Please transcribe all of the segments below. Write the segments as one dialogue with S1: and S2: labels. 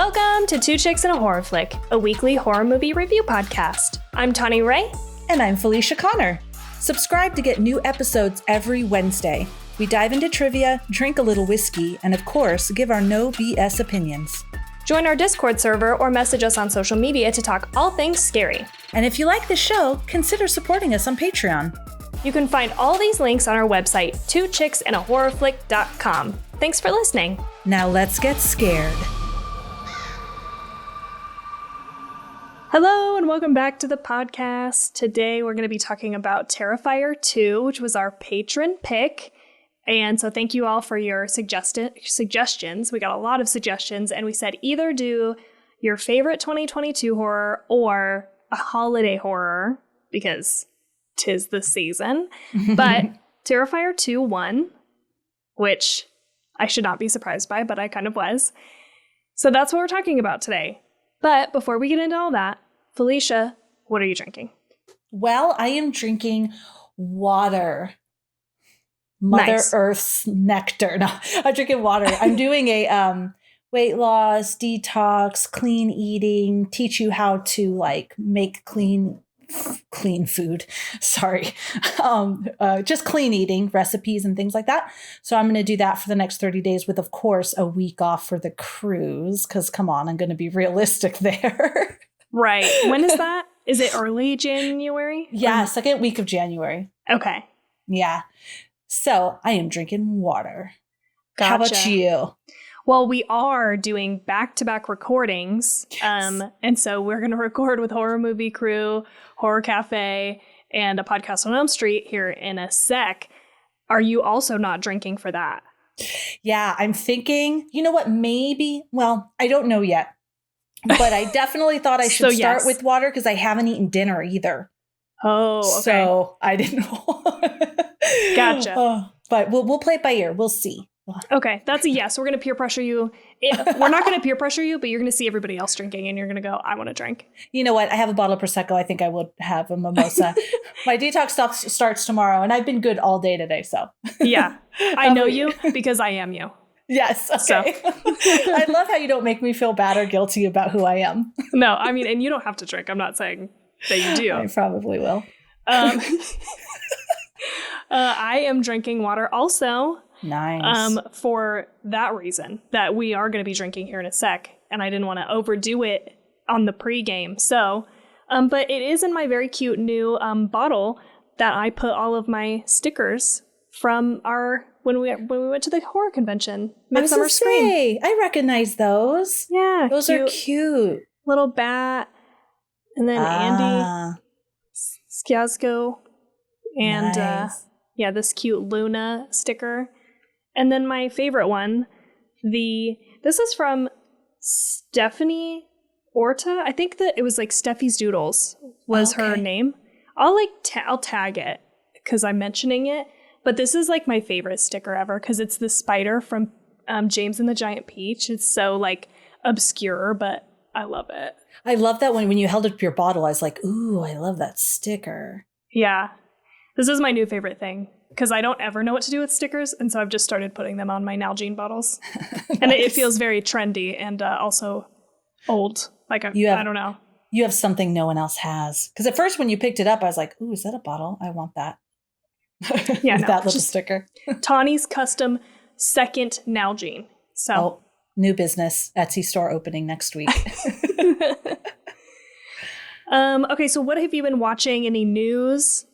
S1: Welcome to Two Chicks and a Horror Flick, a weekly horror movie review podcast. I'm Tawny Ray.
S2: And I'm Felicia Connor. Subscribe to get new episodes every Wednesday. We dive into trivia, drink a little whiskey, and of course, give our no BS opinions.
S1: Join our Discord server or message us on social media to talk all things scary.
S2: And if you like the show, consider supporting us on Patreon.
S1: You can find all these links on our website, twochicksandahorrorflick.com. Thanks for listening.
S2: Now let's get scared.
S1: Hello and welcome back to the podcast. Today we're going to be talking about Terrifier 2, which was our patron pick. And so thank you all for your suggestions. We got a lot of suggestions, and we said either do your favorite 2022 horror or a holiday horror, because 'tis the season. But Terrifier 2 won, which I should not be surprised by, but I kind of was. So that's what we're talking about today. But before we get into all that, Felicia, what are you drinking?
S2: Well, I am drinking water. Mother Earth's nectar. No, I'm drinking water. I'm doing a weight loss, detox, clean eating, teach you how to make clean food. Sorry. Just clean eating recipes and things like that. So I'm going to do that for the next 30 days with, of course, a week off for the cruise. Because come on, I'm going to be realistic there.
S1: Right. When is that? Is it early January?
S2: Yeah, second week of January.
S1: Okay.
S2: Yeah. So I am drinking water.
S1: Gotcha.
S2: How about you?
S1: Well, we are doing back-to-back recordings. Yes. And so we're going to record with Horror Movie Crew, Horror Cafe, and a podcast on Elm Street here in a sec. Are you also not drinking for that?
S2: Yeah, I'm thinking, you know what, maybe, well, I don't know yet. But I definitely thought I should start with water because I haven't eaten dinner either.
S1: Oh, okay.
S2: So I didn't know.
S1: Gotcha.
S2: But we'll play it by ear. We'll see.
S1: Okay, that's a yes. We're going to peer pressure you. We're not going to peer pressure you, but you're going to see everybody else drinking and you're going to go, I want to drink.
S2: You know what? I have a bottle of Prosecco. I think I would have a mimosa. My detox stuff starts tomorrow, and I've been good all day today. So
S1: yeah, I know you because I am you.
S2: Yes. Okay. So. I love how you don't make me feel bad or guilty about who I am.
S1: No, I mean, and you don't have to drink. I'm not saying that you do.
S2: I probably will.
S1: I am drinking water also.
S2: Nice.
S1: For that reason, that we are going to be drinking here in a sec, and I didn't want to overdo it on the pregame. So, but it is in my very cute new bottle that I put all of my stickers from our when we went to the horror convention. Midsummer Scream.
S2: I recognize those.
S1: Yeah,
S2: those are cute.
S1: Little bat, and then Andy Skiazgo, and
S2: nice.
S1: This cute Luna sticker. And then my favorite one, this is from Stephanie Orta. I think that it was like Steffi's Doodles was her name. I'll tag it because I'm mentioning it. But this is like my favorite sticker ever because it's the spider from James and the Giant Peach. It's so like obscure, but I love it.
S2: I love that when you held up your bottle, I was like, ooh, I love that sticker.
S1: Yeah. This is my new favorite thing. Because I don't ever know what to do with stickers, and so I've just started putting them on my Nalgene bottles. Nice. And it feels very trendy and also old. Like, I don't know.
S2: You have something no one else has. Because at first when you picked it up, I was like, ooh, is that a bottle? I want that.
S1: Yeah,
S2: that little sticker.
S1: Tawny's custom second Nalgene. So,
S2: new business. Etsy store opening next week.
S1: Okay, so what have you been watching? Any news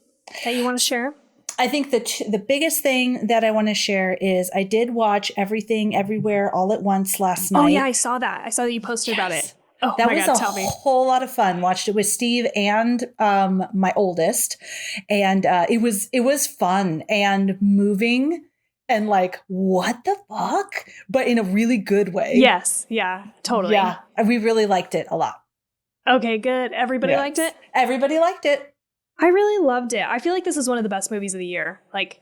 S1: that you want to share?
S2: I think the biggest thing that I want to share is I did watch Everything Everywhere All at Once last night.
S1: Oh, yeah, I saw that. I saw that you posted about it. Oh,
S2: that was a whole lot of fun. Watched it with Steve and my oldest. And it was fun and moving and like, what the fuck? But in a really good way.
S1: Yes. Yeah, totally.
S2: Yeah, we really liked it a lot.
S1: Okay, good. Everybody liked it?
S2: Everybody liked it.
S1: I really loved it. I feel like this is one of the best movies of the year, like,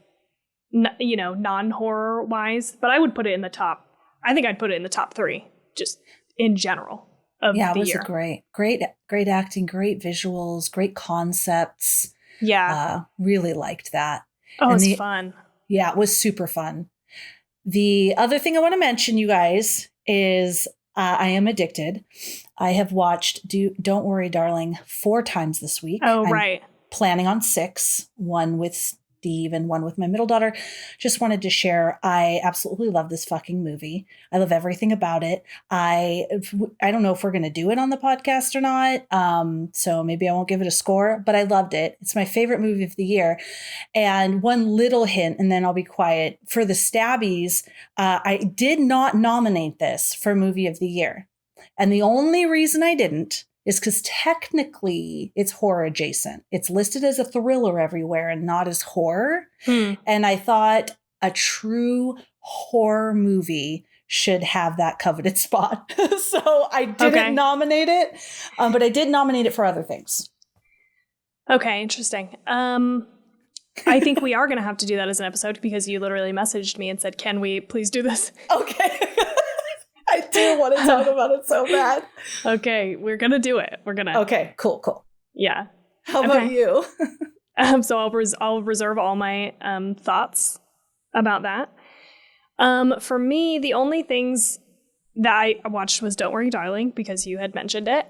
S1: non-horror wise, but I would put it in the top. I think I'd put it in the top 3, just in general of the year. Yeah, it was
S2: great acting, great visuals, great concepts.
S1: Yeah.
S2: Really liked that.
S1: Oh, it's fun.
S2: Yeah, it was super fun. The other thing I want to mention, you guys, is I am addicted. I have watched Don't Worry, Darling 4 times this week.
S1: Oh,
S2: I'm
S1: right.
S2: planning on 6, one with Steve and one with my middle daughter. Just wanted to share. I absolutely love this fucking movie. I love everything about it. I don't know if we're going to do it on the podcast or not. So maybe I won't give it a score, but I loved it. It's my favorite movie of the year. And one little hint, and then I'll be quiet. For the Stabbies, I did not nominate this for movie of the year. And the only reason I didn't is because technically it's horror adjacent. It's listed as a thriller everywhere and not as horror. And I thought a true horror movie should have that coveted spot. So I didn't nominate it, but I did nominate it for other things.
S1: Okay, interesting. I think we are going to have to do that as an episode because you literally messaged me and said, can we please do this?
S2: Okay. I do want to talk about it so bad.
S1: Okay, we're going to do it. We're going to.
S2: Okay, cool.
S1: Yeah.
S2: How about you?
S1: So I'll reserve all my thoughts about that. For me, the only things that I watched was Don't Worry, Darling, because you had mentioned it.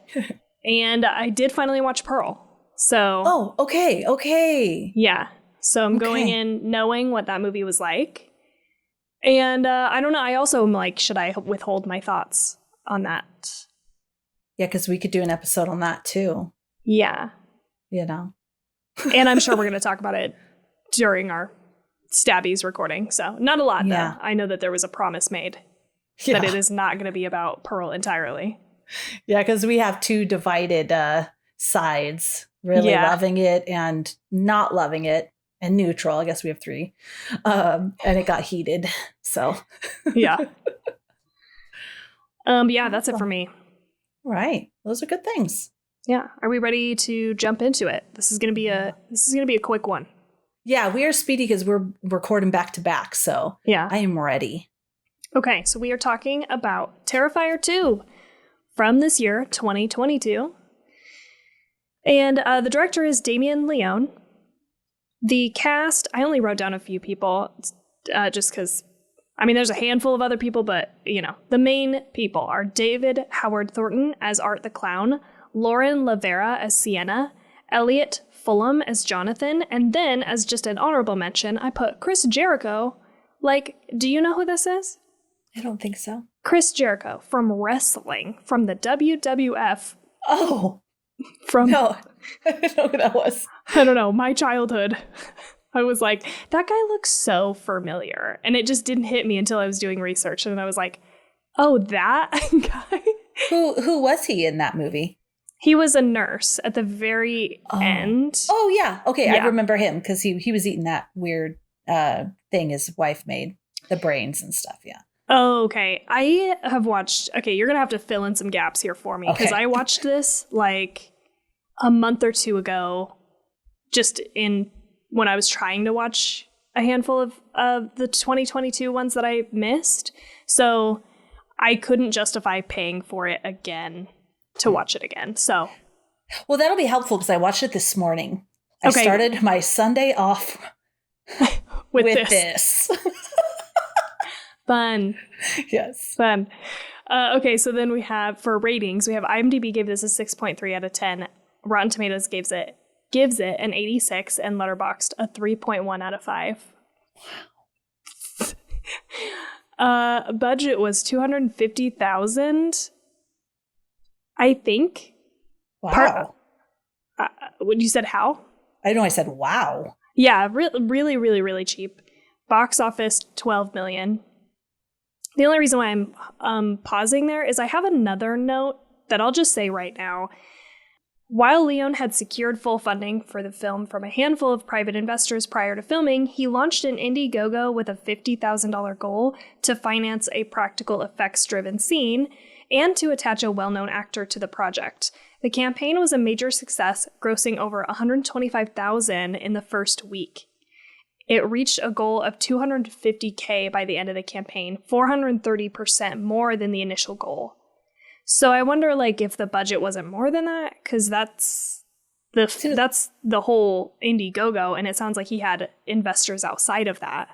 S1: And I did finally watch Pearl. So.
S2: Oh, okay.
S1: Yeah. So I'm going in knowing what that movie was like. And I don't know. I also am like, should I withhold my thoughts on that?
S2: Yeah, because we could do an episode on that too.
S1: Yeah.
S2: You know.
S1: And I'm sure we're going to talk about it during our Stabbies recording. So not a lot, though. I know that there was a promise made that it is not going to be about Pearl entirely.
S2: Yeah, because we have 2 divided sides, really loving it and not loving it. And neutral. I guess we have 3. And it got heated. So.
S1: Yeah. Yeah, that's it for me.
S2: Right. Those are good things.
S1: Yeah. Are we ready to jump into it? This is going to be a quick one.
S2: Yeah, we are speedy because we're recording back to back. So
S1: yeah,
S2: I am ready.
S1: Okay. So we are talking about Terrifier 2 from this year, 2022. And the director is Damien Leone. The cast, I only wrote down a few people just because, there's a handful of other people, but, the main people are David Howard Thornton as Art the Clown, Lauren Lavera as Sienna, Elliot Fulham as Jonathan, and then as just an honorable mention, I put Chris Jericho. Like, do you know who this is?
S2: I don't think so.
S1: Chris Jericho from wrestling, from the WWF.
S2: Oh.
S1: From
S2: no, I don't know who that was.
S1: I don't know. My childhood. I was like, that guy looks so familiar. And it just didn't hit me until I was doing research. And I was like, oh, that guy?
S2: Who was he in that movie?
S1: He was a nurse at the very end.
S2: Oh, yeah. Okay, yeah. I remember him because he was eating that weird thing his wife made. The brains and stuff, yeah.
S1: Oh, okay. I have watched... Okay, you're going to have to fill in some gaps here for me. Because I watched this like a month or 2 ago. Just when I was trying to watch a handful of the 2022 ones that I missed. So I couldn't justify paying for it again to watch it again. So...
S2: Well, that'll be helpful because I watched it this morning. I started my Sunday off with this.
S1: Fun.
S2: Yes.
S1: Fun. Okay, so then we have, for ratings, we have IMDb gave this a 6.3 out of 10. Rotten Tomatoes gives it an 86, and Letterboxd a 3.1 out of 5. Wow. Budget was $250,000, I think.
S2: Wow.
S1: When you said how?
S2: I know I said wow.
S1: Yeah, really, really, really cheap. Box office, $12 million. The only reason why I'm pausing there is I have another note that I'll just say right now. While Leone had secured full funding for the film from a handful of private investors prior to filming, he launched an Indiegogo with a $50,000 goal to finance a practical effects-driven scene and to attach a well-known actor to the project. The campaign was a major success, grossing over $125,000 in the first week. It reached a goal of $250K by the end of the campaign, 430% more than the initial goal. So I wonder, if the budget wasn't more than that, because that's the whole Indiegogo, and it sounds like he had investors outside of that.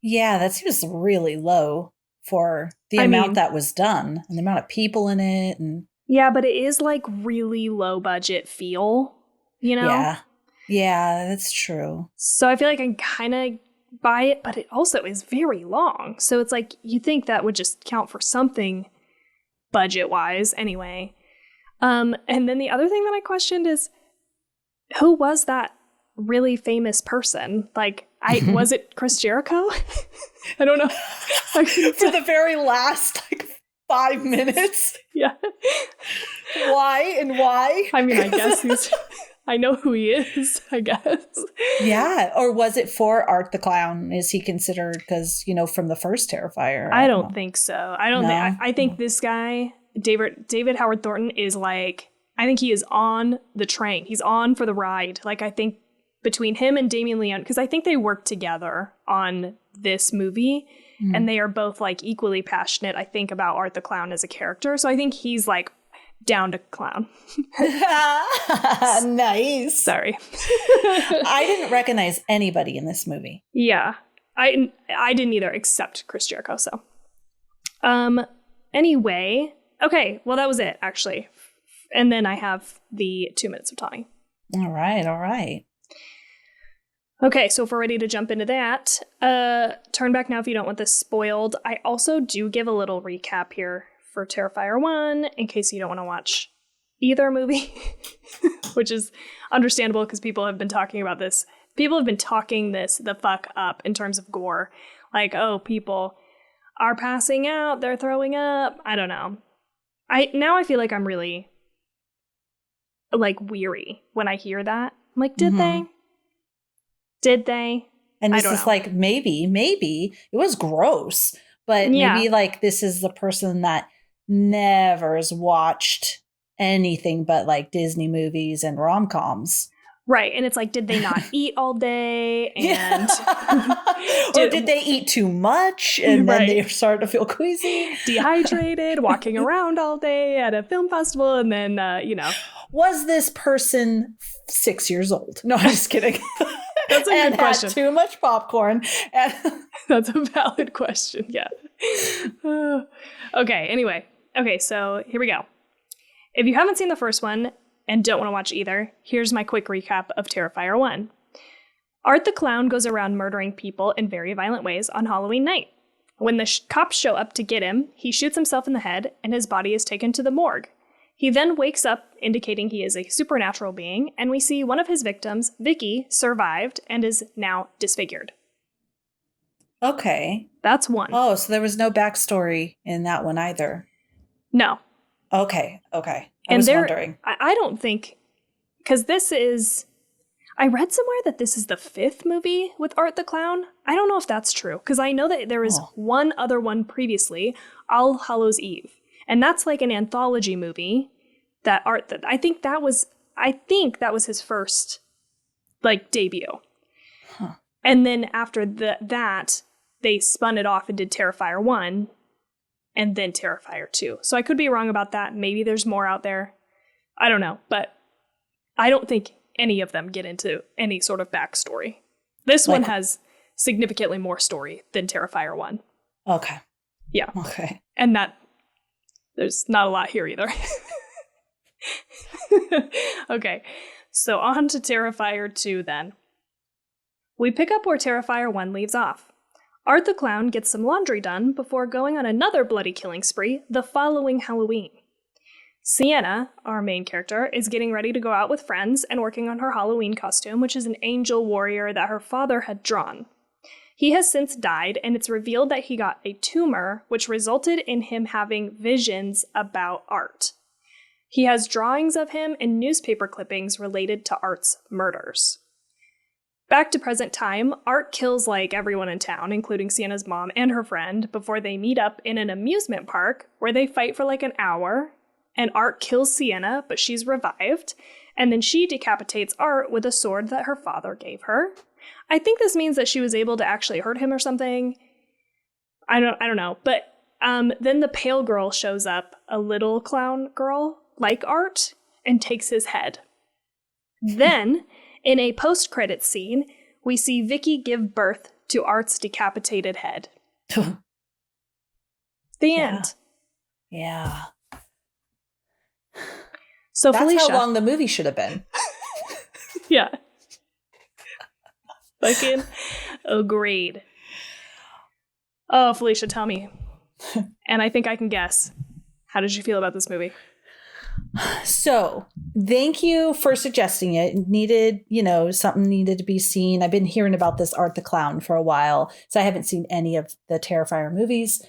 S2: Yeah, that seems really low for the amount that was done and the amount of people in it. And
S1: yeah, but it is like really low budget feel, you know?
S2: Yeah, that's true.
S1: So I feel like I kind of buy it, but it also is very long. So it's like you think that would just count for something budget-wise anyway. And then the other thing that I questioned is, who was that really famous person? Like, was it Chris Jericho? I don't know.
S2: For the very last 5 minutes.
S1: Yeah.
S2: Why and why?
S1: I mean, I guess I know who he is, I guess.
S2: Yeah. Or was it for Art the Clown? Is he considered, because, from the first Terrifier?
S1: I don't think so. I think this guy, David Howard Thornton, is I think he is on the train. He's on for the ride. I think between him and Damien Leone, because I think they worked together on this movie, and they are both equally passionate, I think, about Art the Clown as a character. So I think he's down to clown.
S2: Nice.
S1: Sorry.
S2: I didn't recognize anybody in this movie.
S1: Yeah. I didn't either, except Chris Jericho. So, anyway, okay. Well, that was it, actually. And then I have the 2 minutes of Tawny.
S2: All right.
S1: Okay, so if we're ready to jump into that, turn back now if you don't want this spoiled. I also do give a little recap here for Terrifier 1 in case you don't want to watch either movie, which is understandable because people have been talking about this. People have been talking this the fuck up in terms of gore. People are passing out, they're throwing up. I don't know. I feel like I'm really weary when I hear that. I'm did they? Did they?
S2: And this is maybe it was gross, but maybe this is the person that never has watched anything but Disney movies and rom-coms.
S1: Right. And it's did they not eat all day? And
S2: or did they eat too much and then they started to feel queasy?
S1: Dehydrated, walking around all day at a film festival, and then,
S2: Was this person 6 years old? No, I'm just kidding.
S1: That's a good question.
S2: Had too much popcorn.
S1: That's a valid question, yeah. Okay, anyway. Okay, so here we go. If you haven't seen the first one and don't want to watch either, here's my quick recap of Terrifier 1. Art the Clown goes around murdering people in very violent ways on Halloween night. When the cops show up to get him, he shoots himself in the head and his body is taken to the morgue. He then wakes up, indicating he is a supernatural being, and we see one of his victims, Vicky, survived and is now disfigured.
S2: Okay.
S1: That's one.
S2: Oh, so there was no backstory in that one either.
S1: No.
S2: Okay. I was wondering.
S1: I don't think, because I read somewhere that this is the 5th movie with Art the Clown. I don't know if that's true, because I know that there was one other one previously, All Hallows Eve. And that's an anthology movie I think that was his first debut.
S2: Huh.
S1: And then after that, they spun it off and did Terrifier 1 and then Terrifier 2. So I could be wrong about that. Maybe there's more out there. I don't know. But I don't think any of them get into any sort of backstory. This one has significantly more story than Terrifier 1.
S2: Okay.
S1: Yeah.
S2: Okay.
S1: And there's not a lot here either. Okay, so on to Terrifier 2 then. We pick up where Terrifier 1 leaves off. Art the Clown gets some laundry done before going on another bloody killing spree the following Halloween. Sienna, our main character, is getting ready to go out with friends and working on her Halloween costume, which is an angel warrior that her father had drawn. He has since died, and it's revealed that he got a tumor, which resulted in him having visions about Art. He has drawings of him and newspaper clippings related to Art's murders. Back to present time, Art kills everyone in town, including Sienna's mom and her friend, before they meet up in an amusement park where they fight for an hour, and Art kills Sienna, but she's revived, and then she decapitates Art with a sword that her father gave her. I think this means that she was able to actually hurt him or something. I don't know. But then the pale girl shows up, a little clown girl, like Art, and takes his head. Then, in a post-credits scene, we see Vicky give birth to Art's decapitated head. The end.
S2: Yeah.
S1: So
S2: that's
S1: Felicia.
S2: how long the movie should have been.
S1: Yeah. Fucking agreed. Oh, Felicia, tell me. And I think I can guess. How did you feel about this movie?
S2: So, thank you for suggesting it. It needed, something needed to be seen. I've been hearing about this Art the Clown for a while, so I haven't seen any of the Terrifier movies.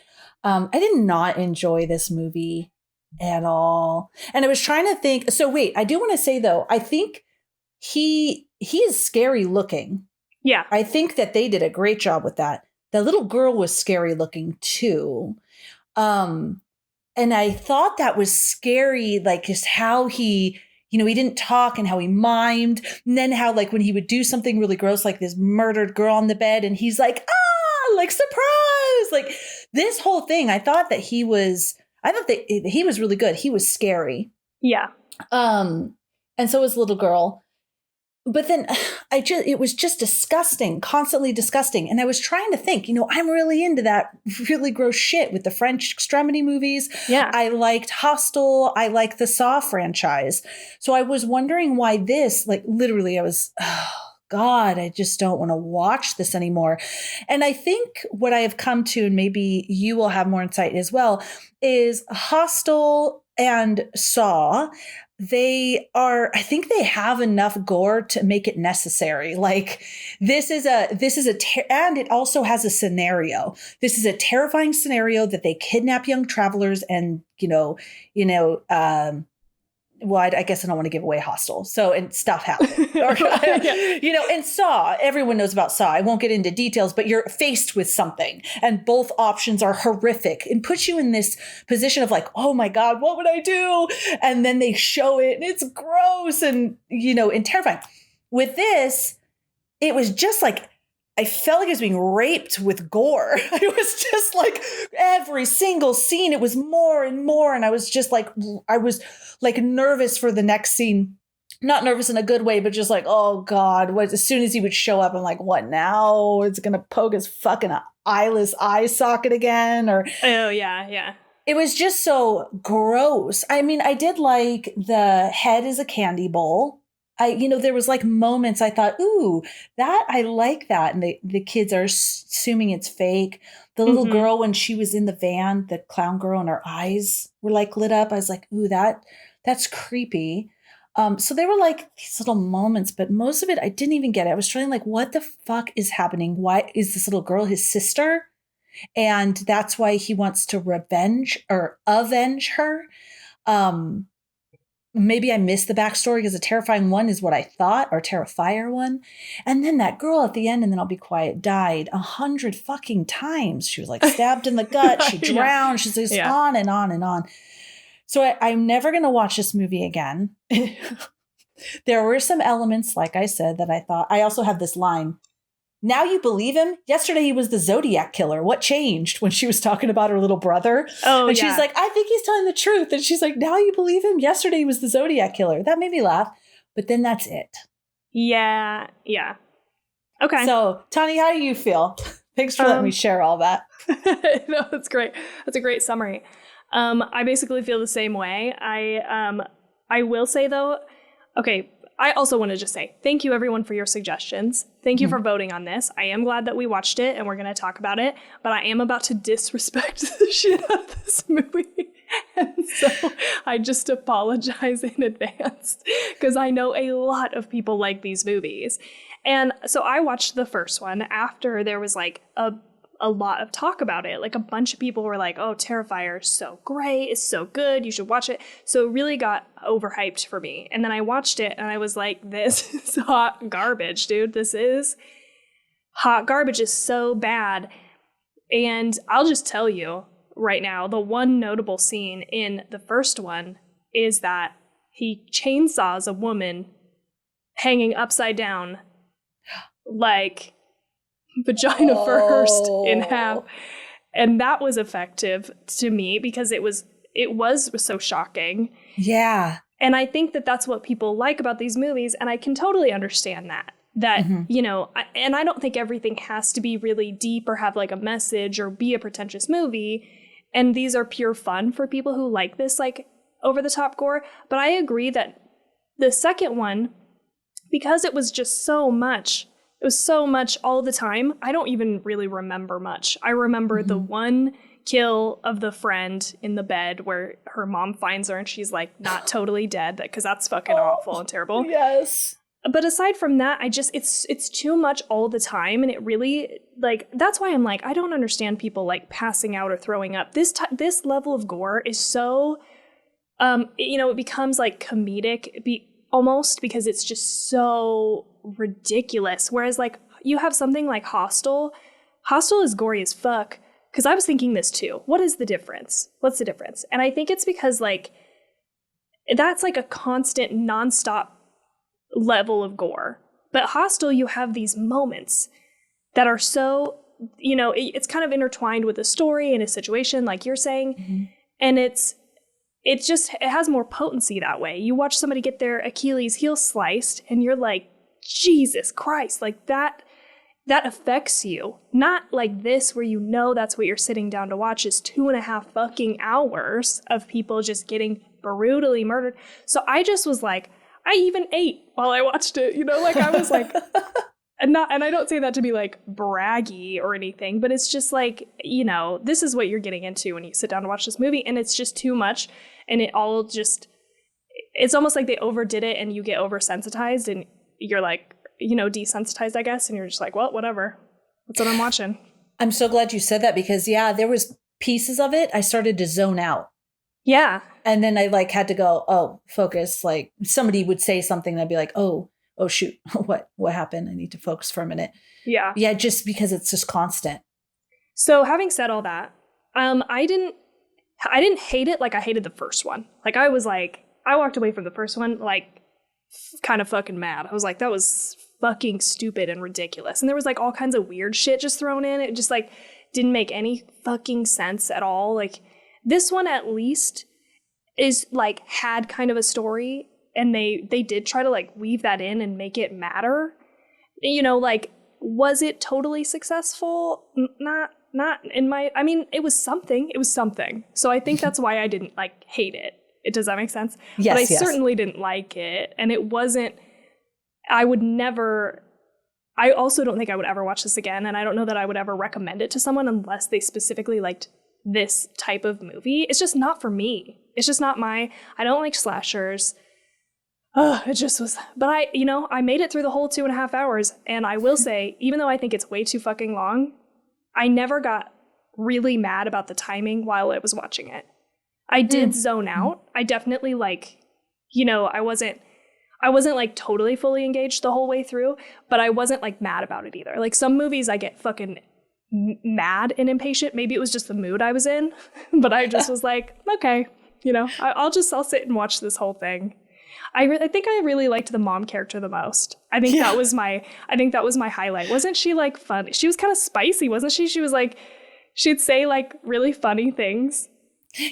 S2: I did not enjoy this movie at all. And I was trying to think. So, wait, I do want to say, though, I think he is scary looking.
S1: Yeah.
S2: I think that they did a great job with that. The little girl was scary looking, too. And I thought that was scary, like just how he didn't talk and how he mimed. And then how like when he would do something really gross, like this murdered girl on the bed and he's like, like surprise, like this whole thing. I thought that he was really good. He was scary.
S1: Yeah.
S2: And so was the little girl. But then it was just disgusting, constantly disgusting. And I was trying to think, I'm really into that really gross shit with the French extremity movies.
S1: Yeah.
S2: I liked Hostel. I like the Saw franchise. So I was wondering why this, like literally I was, oh God, I just don't want to watch this anymore. And I think what I have come to, and maybe you will have more insight as well, is Hostel and Saw. I think they have enough gore to make it necessary. Like and it also has a scenario. This is a terrifying scenario that they kidnap young travelers and, well, I guess I don't want to give away Hostel. So, and stuff happens. And Saw, everyone knows about Saw. I won't get into details, but you're faced with something and both options are horrific and puts you in this position of like, oh my God, what would I do? And then they show it and it's gross and, and terrifying. With this, it was just like, I felt like I was being raped with gore. It was just like every single scene, it was more and more. And I was just like, nervous for the next scene. Not nervous in a good way, but just like, oh God, as soon as he would show up, I'm like, what now? It's going to poke his fucking eyeless eye socket again. Or
S1: oh, yeah, yeah.
S2: It was just so gross. I mean, I did like the head is a candy bowl. There was like moments I thought, ooh, that I like that. And the kids are assuming it's fake. The little girl, when she was in the van, the clown girl and her eyes were like lit up. I was like, ooh, that's creepy. So there were like these little moments, but most of it, I didn't even get it. I was trying like, what the fuck is happening? Why is this little girl his sister? And that's why he wants to avenge her. Maybe I missed the backstory because the terrifying one is what I thought, or Terrifier one. And then that girl at the end, and then I'll be quiet, died 100 fucking times. She was like stabbed in the gut. She drowned. She's just on and on and on. So I'm never going to watch this movie again. There were some elements, like I said, that I thought. I also have this line. Now you believe him? Yesterday he was the Zodiac killer. What changed? When she was talking about her little brother.
S1: Oh,
S2: and she's like, I think he's telling the truth. And she's like, now you believe him? Yesterday he was the Zodiac killer. That made me laugh. But then that's it.
S1: Yeah. Yeah. Okay.
S2: So, Tawny, how do you feel? Thanks for letting me share all that.
S1: No, that's great. That's a great summary. I basically feel the same way. I will say, though, okay, I also want to just say thank you, everyone, for your suggestions. Thank you for voting on this. I am glad that we watched it and we're going to talk about it, but I am about to disrespect the shit out of this movie. And so I just apologize in advance because I know a lot of people like these movies. And so I watched the first one after there was like a lot of talk about it. Like a bunch of people were like, oh, Terrifier is so great. It's so good. You should watch it. So it really got overhyped for me. And then I watched it and I was like, this is hot garbage, dude. This is hot garbage. Is so bad. And I'll just tell you right now, the one notable scene in the first one is that he chainsaws a woman hanging upside down, like vagina first, in half. And that was effective to me because it was so shocking.
S2: Yeah.
S1: And I think that that's what people like about these movies. And I can totally understand that, and I don't think everything has to be really deep or have like a message or be a pretentious movie. And these are pure fun for people who like this, like, over-the-top gore. But I agree that the second one, because it was just so much, it was so much all the time, I don't even really remember much. I remember the one kill of the friend in the bed where her mom finds her and she's like not totally dead, because that's fucking awful and terrible.
S2: Yes.
S1: But aside from that, it's too much all the time, and it really, like, that's why I'm like, I don't understand people like passing out or throwing up. This level of gore is so, it becomes like comedic almost, because it's just so ridiculous. Whereas like you have something like Hostel. Hostel is gory as fuck. Because I was thinking this too. What is the difference? What's the difference? And I think it's because like that's like a constant nonstop level of gore. But Hostel, you have these moments that are so, it's kind of intertwined with a story and a situation, like you're saying. And it has more potency that way. You watch somebody get their Achilles heel sliced and you're like, Jesus Christ, like that affects you. Not like this, where that's what you're sitting down to watch is 2.5 fucking hours of people just getting brutally murdered. So I just was like, I even ate while I watched it, like I was like, and I don't say that to be like braggy or anything, but it's just like, this is what you're getting into when you sit down to watch this movie, and it's just too much, and it's almost like they overdid it and you get oversensitized and you're like, desensitized, I guess, and you're just like, well, whatever. That's what I'm watching.
S2: I'm so glad you said that, because there was pieces of it I started to zone out.
S1: Yeah.
S2: And then I like had to go, focus. Like somebody would say something and I'd be like, oh shoot, what happened? I need to focus for a minute.
S1: Yeah.
S2: Yeah, just because it's just constant.
S1: So having said all that, I didn't hate it like I hated the first one. Like I walked away from the first one like kind of fucking mad. I was like, that was fucking stupid and ridiculous. And there was like all kinds of weird shit just thrown in. It just like didn't make any fucking sense at all. Like this one at least is like had kind of a story, and they did try to like weave that in and make it matter. Like, was it totally successful? Not in my, I mean, it was something. So I think that's why I didn't like hate it. Does that make sense?
S2: Yes,
S1: but I certainly didn't like it. And it wasn't, I also don't think I would ever watch this again. And I don't know that I would ever recommend it to someone unless they specifically liked this type of movie. It's just not for me. It's just not I don't like slashers. It just was, but I made it through the whole 2.5 hours. And I will say, even though I think it's way too fucking long, I never got really mad about the timing while I was watching it. I did zone out. I definitely I wasn't like totally fully engaged the whole way through, but I wasn't like mad about it either. Like some movies I get fucking mad and impatient. Maybe it was just the mood I was in, but I just was like, okay, I'll sit and watch this whole thing. I think I really liked the mom character the most. I think that was my highlight. Wasn't she like fun? She was kind of spicy, wasn't she? She was like, she'd say like really funny things.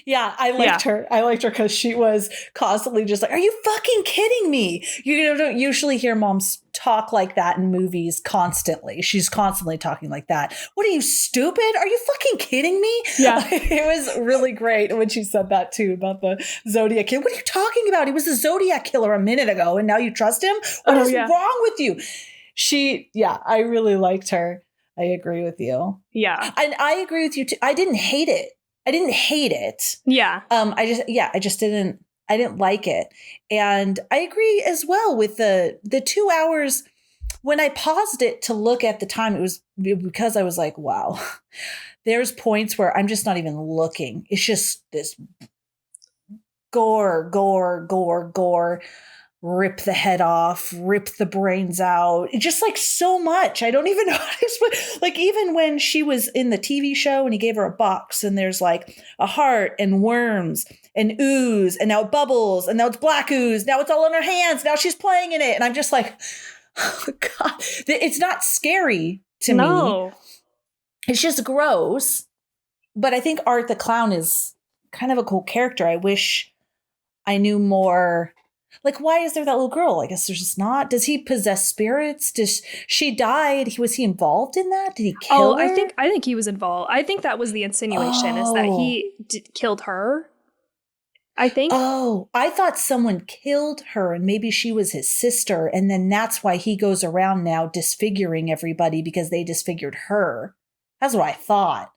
S2: Yeah, I liked her. I liked her because she was constantly just like, are you fucking kidding me? You don't usually hear moms talk like that in movies constantly. She's constantly talking like that. What are you, stupid? Are you fucking kidding me?
S1: Yeah.
S2: It was really great when she said that too about the Zodiac killer. What are you talking about? He was a Zodiac killer a minute ago and now you trust him? What is wrong with you? I really liked her. I agree with you.
S1: Yeah.
S2: And I agree with you too. I didn't hate it.
S1: Yeah.
S2: I didn't like it. And I agree as well with the 2 hours. When I paused it to look at the time, it was because I was like, wow, there's points where I'm just not even looking. It's just this gore, rip the head off, rip the brains out. It's just like so much. I don't even know how to explain. Like even when she was in the TV show and he gave her a box and there's like a heart and worms and ooze and now it bubbles and now it's black ooze. Now it's all in her hands. Now she's playing in it. And I'm just like, oh God, it's not scary to me. It's just gross. But I think Art the Clown is kind of a cool character. I wish I knew more Like, why is there that little girl? I guess there's just not. Does he possess spirits? Does she died? Was he involved in that? Did he kill her?
S1: I think he was involved. I think that was the insinuation, is that he killed her. I think.
S2: Oh, I thought someone killed her and maybe she was his sister. And then that's why he goes around now disfiguring everybody because they disfigured her. That's what I thought.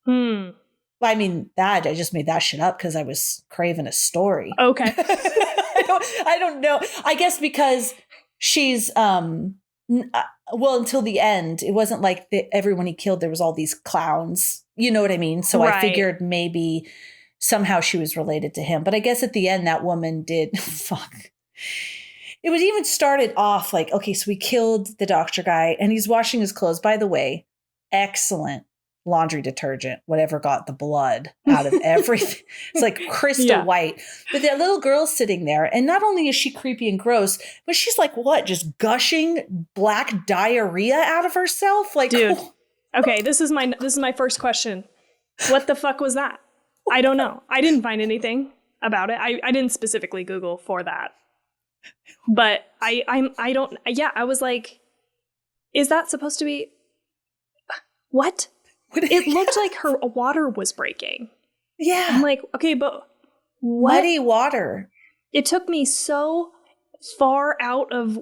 S2: I mean, I just made that shit up because I was craving a story.
S1: Okay.
S2: I don't know. I guess because she's, until the end, it wasn't like everyone he killed, there was all these clowns. You know what I mean? So I figured maybe somehow she was related to him. But I guess at the end, that woman did, fuck. It was even started off like, okay, so we killed the doctor guy and he's washing his clothes. By the way, excellent laundry detergent, whatever got the blood out of everything. It's like crystal white. But that little girl's sitting there, and not only is she creepy and gross, but she's like, what, just gushing black diarrhea out of herself? Like,
S1: dude. Okay, this is my first question. What the fuck was that? I don't know. I didn't find anything about it. I didn't specifically Google for that. But I was like, is that supposed to be what? It looked like her water was breaking.
S2: Yeah.
S1: I'm like, okay, but what?
S2: Muddy water.
S1: It took me so far out of,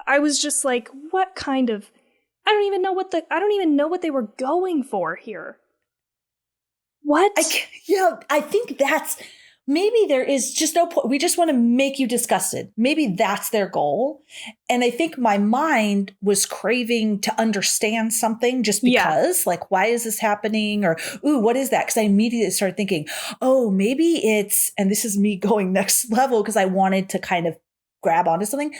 S1: I was just like, what kind of, I don't even know what they were going for here. What?
S2: I think that's, maybe there is just no point. We just want to make you disgusted. Maybe that's their goal. And I think my mind was craving to understand something just because, like, why is this happening? Or, ooh, what is that? Because I immediately started thinking, oh, maybe it's, and this is me going next level because I wanted to kind of grab onto something.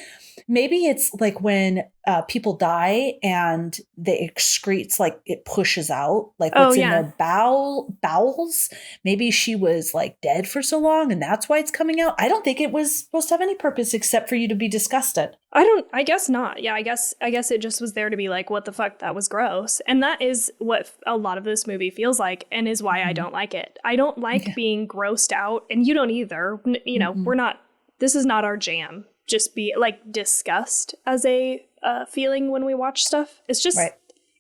S2: Maybe it's like when people die and the excretes, like it pushes out, like what's in their bowels. Maybe she was like dead for so long and that's why it's coming out. I don't think it was supposed to have any purpose except for you to be disgusted.
S1: I guess not. Yeah, I guess it just was there to be like, what the fuck, that was gross. And that is what a lot of this movie feels like and is why I don't like it. I don't like being grossed out, and you don't either. You know, this is not our jam. Just be like disgust as a feeling when we watch stuff. It's just,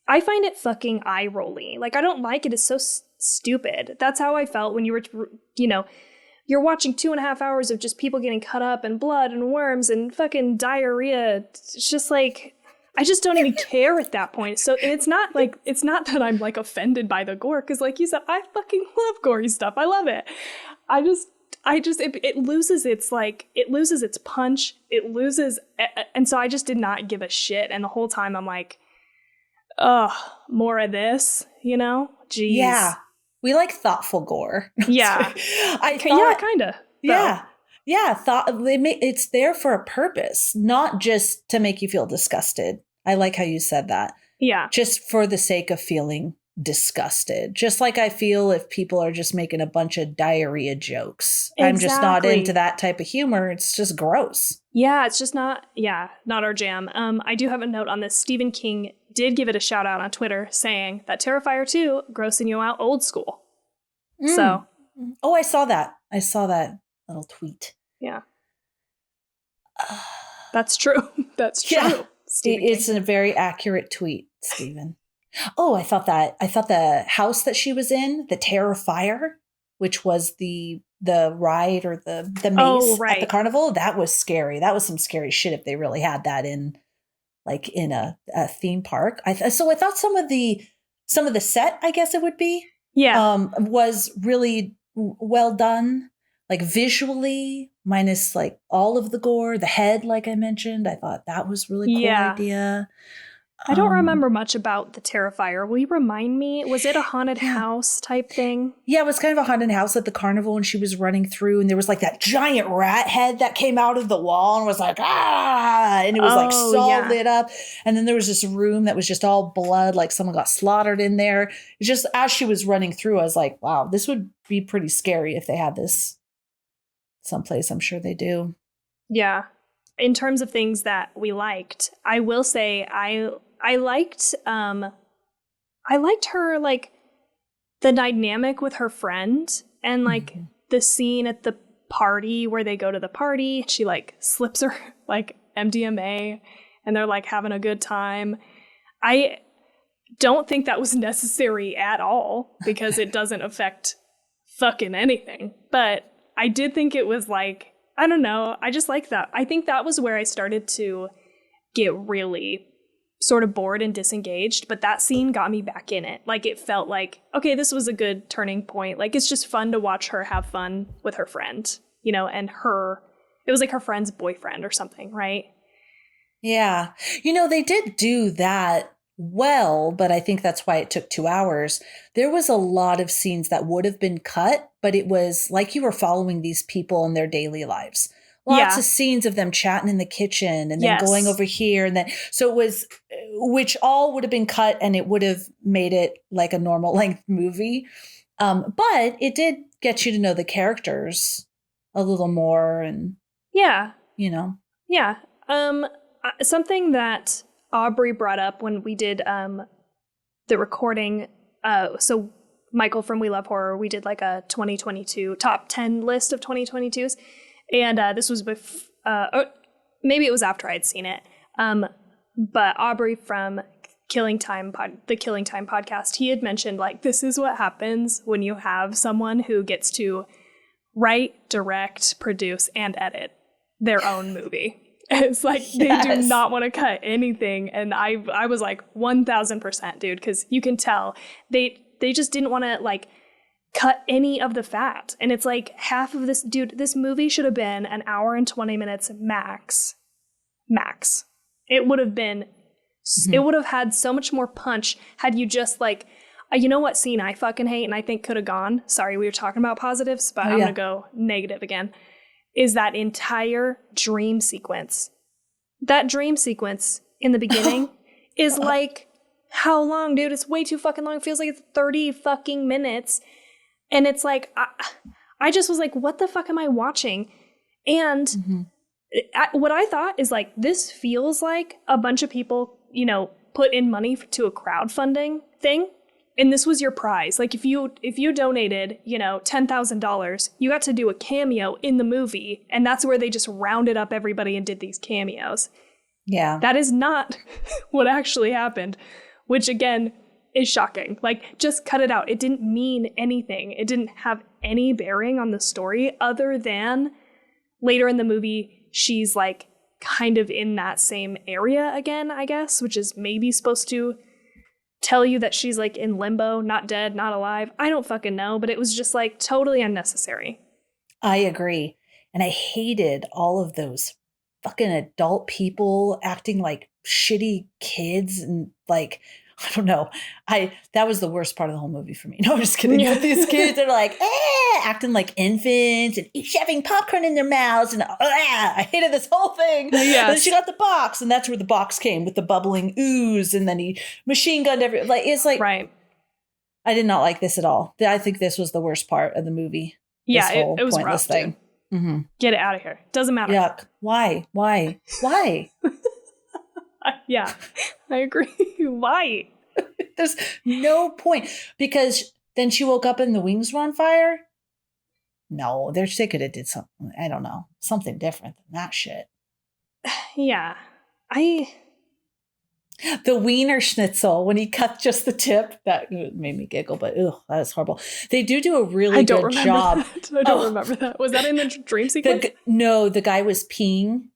S1: I find it fucking eye rolling. Like, I don't like it. It's so stupid. That's how I felt when you were, you're watching 2.5 hours of just people getting cut up and blood and worms and fucking diarrhea. It's just like, I just don't even care at that point. So, and it's not that I'm like offended by the gore. Cause like you said, I fucking love gory stuff. I love it. It loses its punch. And so I just did not give a shit. And the whole time I'm like, ugh, more of this, Jeez.
S2: Yeah. We like thoughtful gore.
S1: Yeah. Kind of.
S2: Yeah. Yeah. It's there for a purpose, not just to make you feel disgusted. I like how you said that.
S1: Yeah.
S2: Just for the sake of feeling disgusted. Just like I feel if people are just making a bunch of diarrhea jokes. Exactly. I'm just not into that type of humor. It's just gross.
S1: Yeah, it's just not our jam. I do have a note on this. Stephen King did give it a shout out on Twitter saying that Terrifier 2 grossing you out old school. So.
S2: Oh, I saw that little tweet.
S1: Yeah. That's true. That's true. Yeah.
S2: It's a very accurate tweet, Stephen. Oh, I thought the house that she was in, the Terrifier, which was the ride or the maze at the carnival, that was scary. That was some scary shit if they really had that in a theme park. So I thought some of the set, I guess it would be, was really well done, like visually, minus like all of the gore, the head, like I mentioned. I thought that was really cool idea.
S1: I don't remember much about the Terrifier. Will you remind me? Was it a haunted house type thing?
S2: Yeah, it was kind of a haunted house at the carnival when she was running through, and there was like that giant rat head that came out of the wall and was like, ah, and it was lit up. And then there was this room that was just all blood, like someone got slaughtered in there. It's just as she was running through, I was like, wow, this would be pretty scary if they had this someplace. I'm sure they do.
S1: Yeah. In terms of things that we liked, I will say I liked her, like, the dynamic with her friend and like the scene at the party where they go to the party. She like slips her like MDMA and they're like having a good time. I don't think that was necessary at all because it doesn't affect fucking anything. But I did think it was like, I don't know. I just like that. I think that was where I started to get really sort of bored and disengaged. But that scene got me back in it. Like it felt like, okay, this was a good turning point. Like it's just fun to watch her have fun with her friend, you know, and it was like her friend's boyfriend or something, right?
S2: Yeah. You know, they did do that well, but I think that's why it took 2 hours. There was a lot of scenes that would have been cut, but it was like you were following these people in their daily lives. Lots of scenes of them chatting in the kitchen and then going over here. And then, so it was, which all would have been cut and it would have made it like a normal length movie. But it did get you to know the characters a little more and, you know.
S1: Yeah. Something that Aubrey brought up when we did the recording. So Michael from We Love Horror, we did like a 2022 top 10 list of 2022s. And this was maybe it was after I'd seen it. But Aubrey from the Killing Time podcast, he had mentioned like, this is what happens when you have someone who gets to write, direct, produce, and edit their own movie. It's like they do not want to cut anything. And I was like 1000%, dude, because you can tell they just didn't want to like cut any of the fat. And it's like half of this, dude, this movie should have been an hour and 20 minutes max. It would have been, it would have had so much more punch had you just like, you know what scene I fucking hate and I think could have gone? Sorry, we were talking about positives, but I'm going to go negative again. Is that entire dream sequence. That dream sequence in the beginning is like, how long, dude? It's way too fucking long. It feels like it's 30 fucking minutes. And it's like, I just was like, what the fuck am I watching? And what I thought is like, this feels like a bunch of people, you know, put in money to a crowdfunding thing. And this was your prize. Like if you donated, you know, $10,000, you got to do a cameo in the movie. And that's where they just rounded up everybody and did these cameos. Yeah. That is not what actually happened, which again is shocking. Like just cut it out. It didn't mean anything. It didn't have any bearing on the story other than later in the movie, she's like kind of in that same area again, I guess, which is maybe supposed to tell you that she's like in limbo, not dead, not alive. I don't fucking know, but it was just like totally unnecessary.
S2: I agree. And I hated all of those fucking adult people acting like shitty kids and like, I don't know. That was the worst part of the whole movie for me. No, I'm just kidding. Yeah. These kids are like, acting like infants and shoving popcorn in their mouths. And I hated this whole thing. Yes. And then she got the box. And that's where the box came with the bubbling ooze. And then he machine gunned every, like, it's like,
S1: right.
S2: I did not like this at all. I think this was the worst part of the movie.
S1: Yeah, it was rough thing. Mm-hmm. Get it out of here. Doesn't matter.
S2: Yuck. Why?
S1: Yeah, I agree. Why?
S2: There's no point. Because then she woke up and the wings were on fire? No, they could have did something. I don't know. Something different than that shit.
S1: Yeah.
S2: The wiener schnitzel, when he cut just the tip, that made me giggle, but that was horrible. They do a really good job.
S1: I don't remember that. Was that in the dream sequence?
S2: No, the guy was peeing.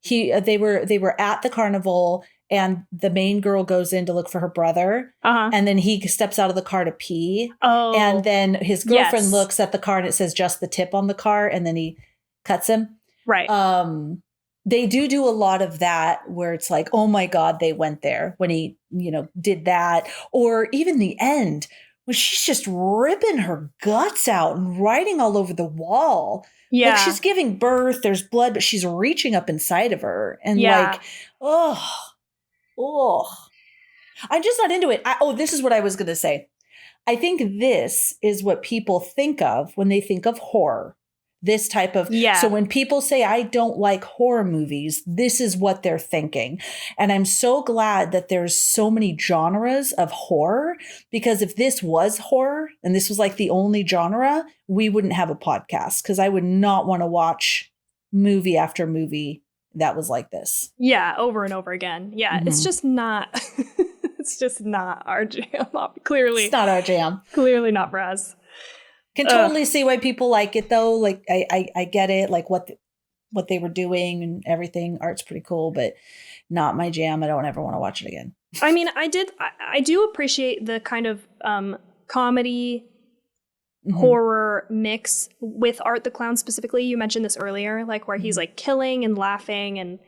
S2: They were at the carnival and the main girl goes in to look for her brother. And then he steps out of the car to pee. Oh, and then his girlfriend looks at the car and it says just the tip on the car. And then he cuts him.
S1: Right.
S2: They do a lot of that where it's like, oh my God, they went there when he, did that. Or even the end when she's just ripping her guts out and writing all over the wall. Yeah. Like she's giving birth, there's blood, but she's reaching up inside of her. And like, I'm just not into it. This is what I was going to say. I think this is what people think of when they think of horror. This type of, so when people say I don't like horror movies, this is what they're thinking. And I'm so glad that there's so many genres of horror, because if this was horror and this was like the only genre, we wouldn't have a podcast, because I would not want to watch movie after movie that was like this.
S1: Yeah, over and over again. Yeah, it's just not, it's just not our jam. Clearly.
S2: It's not our jam.
S1: Clearly not for us.
S2: Can totally see why people like it though. Like I get it, like what they were doing and everything. Art's pretty cool, but not my jam. I don't ever want to watch it again.
S1: I mean, I do appreciate the kind of comedy horror mix with Art the Clown specifically. You mentioned this earlier, like where he's like killing and laughing and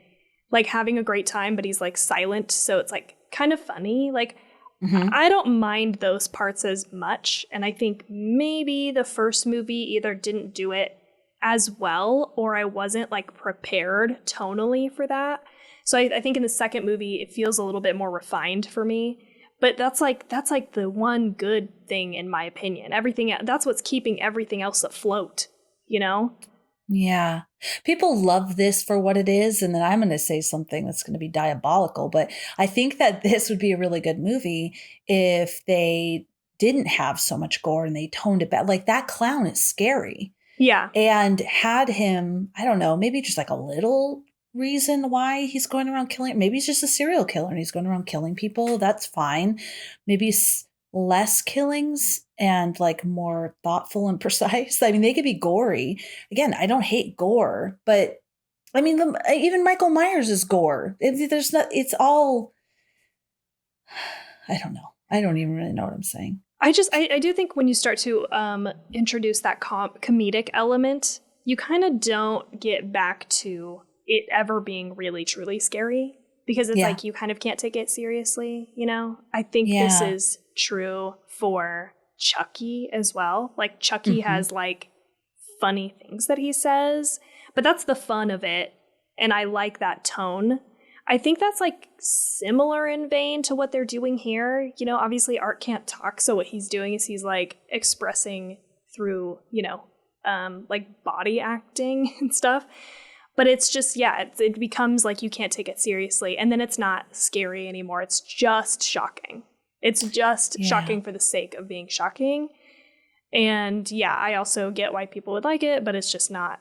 S1: like having a great time, but he's like silent, so it's like kind of funny. Like I don't mind those parts as much. And I think maybe the first movie either didn't do it as well, or I wasn't like prepared tonally for that. So I think in the second movie, it feels a little bit more refined for me. But that's like the one good thing in my opinion. Everything, that's what's keeping everything else afloat, you know?
S2: Yeah. People love this for what it is. And then I'm going to say something that's going to be diabolical, but I think that this would be a really good movie if they didn't have so much gore and they toned it back. Like that clown is scary.
S1: Yeah.
S2: And had him, I don't know, maybe just like a little reason why he's going around killing. Maybe he's just a serial killer and he's going around killing people. That's fine. Maybe less killings and like more thoughtful and precise. I mean, they could be gory. Again, I don't hate gore, but I mean, even Michael Myers is gore. It's all, I don't know. I don't even really know what I'm saying.
S1: I do think when you start to introduce that comedic element, you kind of don't get back to it ever being really, truly scary, because it's like you kind of can't take it seriously, you know? I think this is true for Chucky as well. Like Chucky has like funny things that he says, but that's the fun of it. And I like that tone. I think that's like similar in vein to what they're doing here. You know, obviously Art can't talk. So what he's doing is he's like expressing through, you know, like body acting and stuff. But it's just, it becomes like you can't take it seriously. And then it's not scary anymore. It's just shocking. It's just shocking for the sake of being shocking. And yeah, I also get why people would like it, but it's just not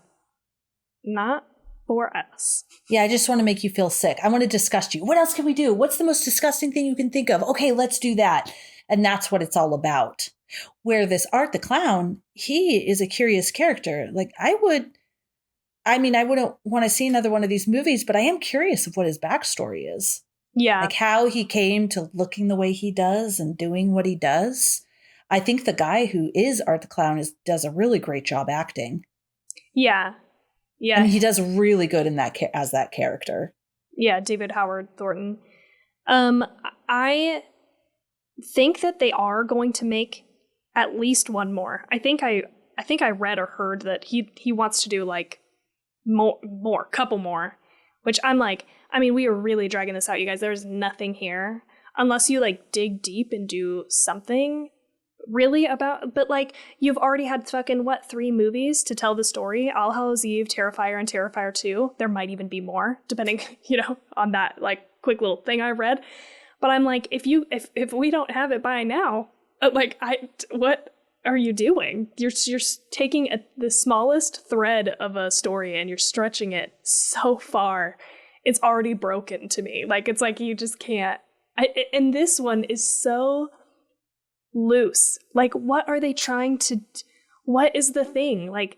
S1: for us.
S2: Yeah, I just want to make you feel sick. I want to disgust you. What else can we do? What's the most disgusting thing you can think of? Okay, let's do that. And that's what it's all about. Where this Art the Clown, he is a curious character. Like I wouldn't want to see another one of these movies, but I am curious of what his backstory is. Yeah. Like how he came to looking the way he does and doing what he does. I think the guy who is Art the Clown does a really great job acting. Yeah. Yeah. And he does really good in that as that character.
S1: Yeah, David Howard Thornton. I think that they are going to make at least one more. I think I read or heard that he wants to do like couple more, which I'm like, I mean, we are really dragging this out, you guys. There's nothing here unless you like dig deep and do something really about, but like you've already had fucking 3 movies to tell the story. All Hallows Eve, Terrifier, and Terrifier 2. There might even be more depending, you know, on that like quick little thing I read. But I'm like, if we don't have it by now, what are you doing? You're taking the smallest thread of a story and you're stretching it so far. It's already broken to me. Like, it's like you just can't. And this one is so loose. Like, what are they trying to? What is the thing? Like,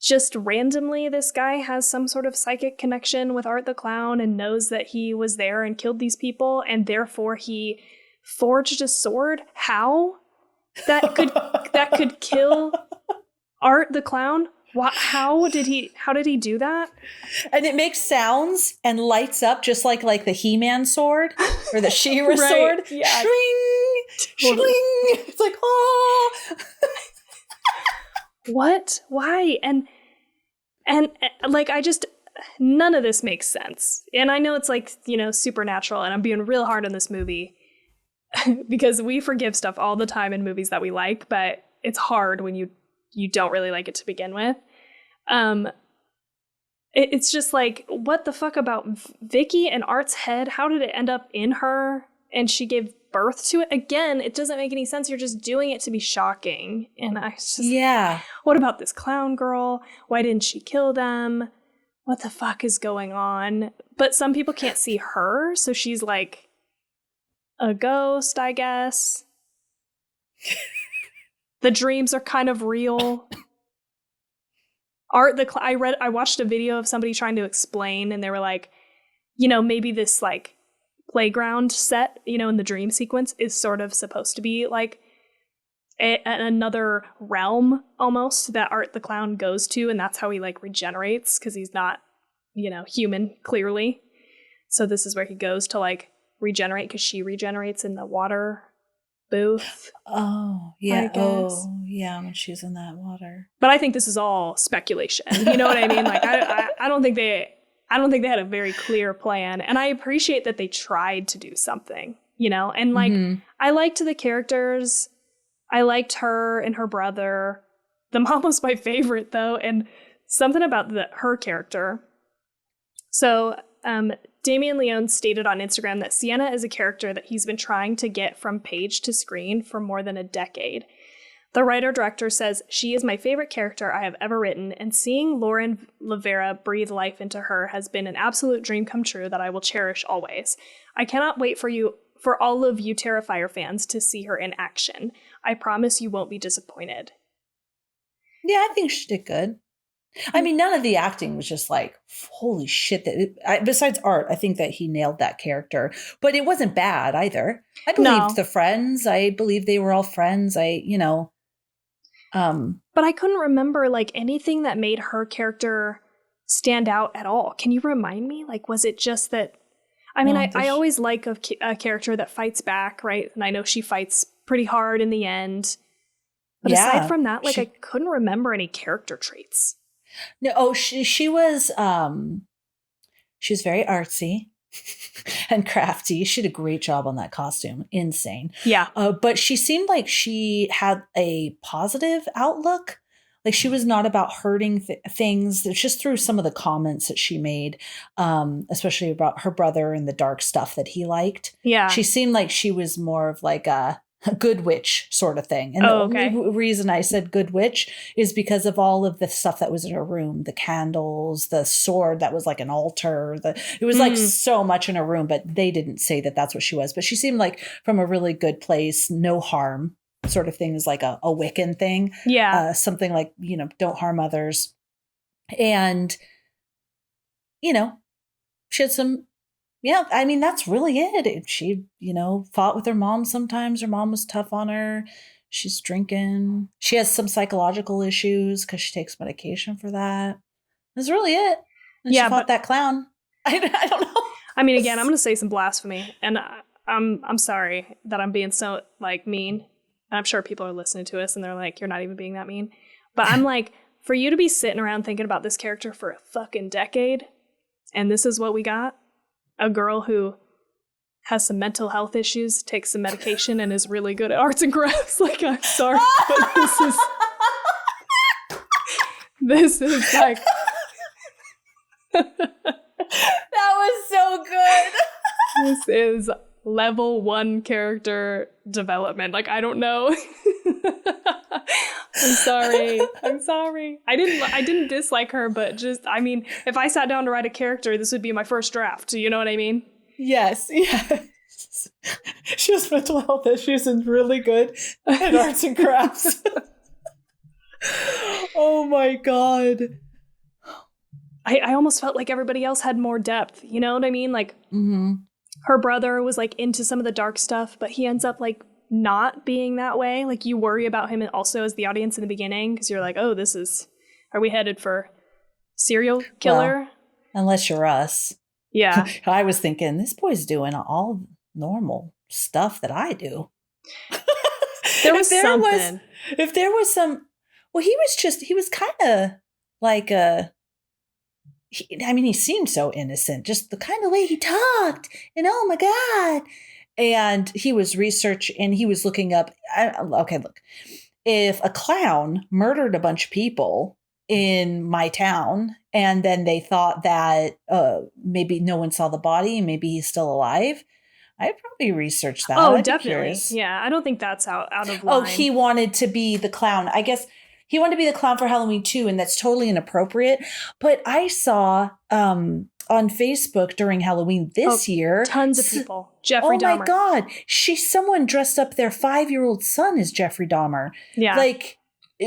S1: just randomly, this guy has some sort of psychic connection with Art the Clown and knows that he was there and killed these people, and therefore he forged a sword. How? That could kill Art the Clown? How did he do that?
S2: And it makes sounds and lights up just like the He-Man sword or the She-Ra sword. Yeah. Shring, shring. It's like, oh.
S1: What? Why? And like, I just, none of this makes sense. And I know it's like, you know, supernatural, and I'm being real hard on this movie because we forgive stuff all the time in movies that we like, but it's hard when you don't really like it to begin with. It's just like, what the fuck about Vicky and Art's head? How did it end up in her? And she gave birth to it? Again, it doesn't make any sense. You're just doing it to be shocking. And I was just
S2: yeah.
S1: What about this clown girl? Why didn't she kill them? What the fuck is going on? But some people can't see her, so she's like a ghost, I guess. The dreams are kind of real. I watched a video of somebody trying to explain, and they were like, maybe this like playground set, in the dream sequence is sort of supposed to be like another realm almost that Art the clown goes to, and that's how he like regenerates, because he's not, human clearly. So this is where he goes to like regenerate, because she regenerates in the water booth.
S2: Oh, yeah. Oh, yeah, when she's in that water.
S1: But I think this is all speculation. You know what I mean? Like, I don't think they had a very clear plan. And I appreciate that they tried to do something, and like, I liked the characters. I liked her and her brother. The mom was my favorite, though. And something about her character. So, Damien Leone stated on Instagram that Sienna is a character that he's been trying to get from page to screen for more than a decade. The writer-director says, "She is my favorite character I have ever written, and seeing Lauren Lavera breathe life into her has been an absolute dream come true that I will cherish always. I cannot wait for all of you Terrifier fans to see her in action. I promise you won't be disappointed."
S2: Yeah, I think she did good. I mean, none of the acting was just like, holy shit. Besides Art, I think that he nailed that character. But it wasn't bad either. I believed the friends. I believed they were all friends. But
S1: I couldn't remember like anything that made her character stand out at all. Can you remind me? Like, was it just that? I mean, I always like a character that fights back, right? And I know she fights pretty hard in the end. But aside from that, like, I couldn't remember any character traits.
S2: No, she was she's very artsy and crafty. She did a great job on that costume. Insane.
S1: Yeah.
S2: But she seemed like she had a positive outlook. Like, she was not about hurting things. It's just through some of the comments that she made, especially about her brother and the dark stuff that he liked.
S1: Yeah.
S2: She seemed like she was more of like a good witch sort of thing. And the only reason I said good witch is because of all of the stuff that was in her room, the candles, the sword that was like an altar. It was like so much in her room, but they didn't say that that's what she was. But she seemed like from a really good place, no harm sort of thing, is like a Wiccan thing.
S1: Yeah.
S2: Something like, don't harm others. And, she had some. Yeah, I mean, that's really it. She, fought with her mom sometimes. Her mom was tough on her. She's drinking. She has some psychological issues because she takes medication for that. That's really it. And she fought that clown. I don't know.
S1: I mean, again, I'm going to say some blasphemy. And I'm sorry that I'm being so, like, mean. And I'm sure people are listening to us and they're like, you're not even being that mean. But I'm like, for you to be sitting around thinking about this character for a fucking decade, and this is what we got? A girl who has some mental health issues, takes some medication, and is really good at arts and crafts. Like, I'm sorry, but this is like...
S2: That was so good.
S1: This is level 1 character development. Like, I don't know. I'm sorry. I didn't dislike her, but just, I mean, if I sat down to write a character, this would be my first draft. You know what I mean?
S2: Yes. She has mental health issues and really good at arts and crafts. Oh my God.
S1: I almost felt like everybody else had more depth. You know what I mean? Like, her brother was like into some of the dark stuff, but he ends up like not being that way. Like, you worry about him also as the audience in the beginning, because you're like, oh, are we headed for serial killer?
S2: Well, unless you're us.
S1: Yeah.
S2: I was thinking, this boy's doing all normal stuff that I do.
S1: If
S2: there was some, well, he was kind of like he seemed so innocent, just the kind of way he talked, and oh my God. And he was and he was looking up. Okay, look, if a clown murdered a bunch of people in my town. And then they thought that maybe no one saw the body and maybe he's still alive. I'd probably research that.
S1: Oh,
S2: I'd
S1: definitely. Yeah, I don't think that's out of line.
S2: Oh, he wanted to be the clown. I guess he wanted to be the clown for Halloween too, and that's totally inappropriate. But I saw on Facebook during Halloween this year,
S1: tons of people. Jeffrey Dahmer.
S2: Oh my God, someone dressed up their 5-year-old son as Jeffrey Dahmer.
S1: Yeah,
S2: like.